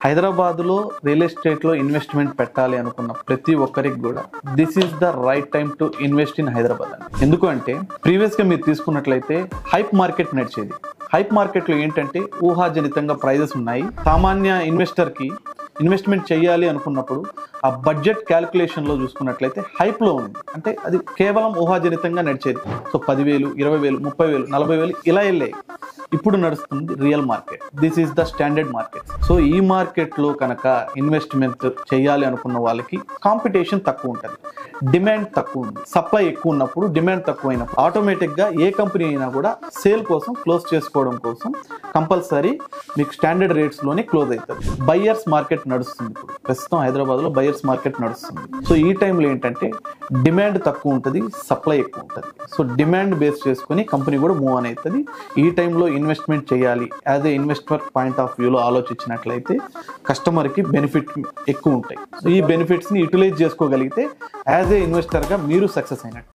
హైదరాబాద్లో రియల్ ఎస్టేట్లో ఇన్వెస్ట్మెంట్ పెట్టాలి అనుకున్న ప్రతి ఒక్కరికి కూడా this is the right time to invest in Hyderabad అని. ఎందుకంటే ప్రీవియస్గా మీరు తీసుకున్నట్లయితే హైప్ మార్కెట్ నడిచేది. హైప్ మార్కెట్లో ఏంటంటే ఊహాజనితంగా ప్రైజెస్ ఉన్నాయి. సామాన్య ఇన్వెస్టర్కి ఇన్వెస్ట్మెంట్ చేయాలి అనుకున్నప్పుడు ఆ బడ్జెట్ క్యాలిక్యులేషన్లో చూసుకున్నట్లయితే హైప్లో ఉంది. అంటే అది కేవలం ఊహాజనితంగా నడిచేది. సో 10,000, 20,000, 30,000, 40,000 ఇలా వెళ్ళాయి. ఇప్పుడు నడుస్తుంది real market. This is the standard market. So ఈ మార్కెట్లో కనుక ఇన్వెస్ట్మెంట్ చేయాలి అనుకున్న వాళ్ళకి కాంపిటీషన్ తక్కువ ఉంటుంది, డిమాండ్ తక్కువ ఉంది. సప్లై ఎక్కువ ఉన్నప్పుడు, డిమాండ్ తక్కువ అయినప్పుడు ఆటోమేటిక్గా ఏ కంపెనీ అయినా కూడా సేల్ కోసం, క్లోజ్ చేసుకోవడం కోసం కంపల్సరీ మీకు స్టాండర్డ్ రేట్స్లోనే క్లోజ్ అవుతుంది. బయ్యర్స్ మార్కెట్ నడుస్తుంది. ఇప్పుడు ప్రస్తుతం హైదరాబాద్లో బయ్యర్స్ మార్కెట్ నడుస్తుంది. సో ఈ టైంలో ఏంటంటే డిమాండ్ తక్కువ ఉంటుంది, సప్లై ఎక్కువ ఉంటుంది. సో డిమాండ్ బేస్ చేసుకుని కంపెనీ కూడా మూవ్ అని అవుతుంది. ఈ టైంలో ఇన్వెస్ట్మెంట్ చేయాలి as a investor point of వ్యూలో ఆలోచించినట్లయితే కస్టమర్కి బెనిఫిట్ ఎక్కువ ఉంటాయి. సో ఈ బెనిఫిట్స్ని యూటిలైజ్ చేసుకోగలిగితే యాజ్ ఏ ఇన్వెస్టర్గా మీరు సక్సెస్ అయినట్టు.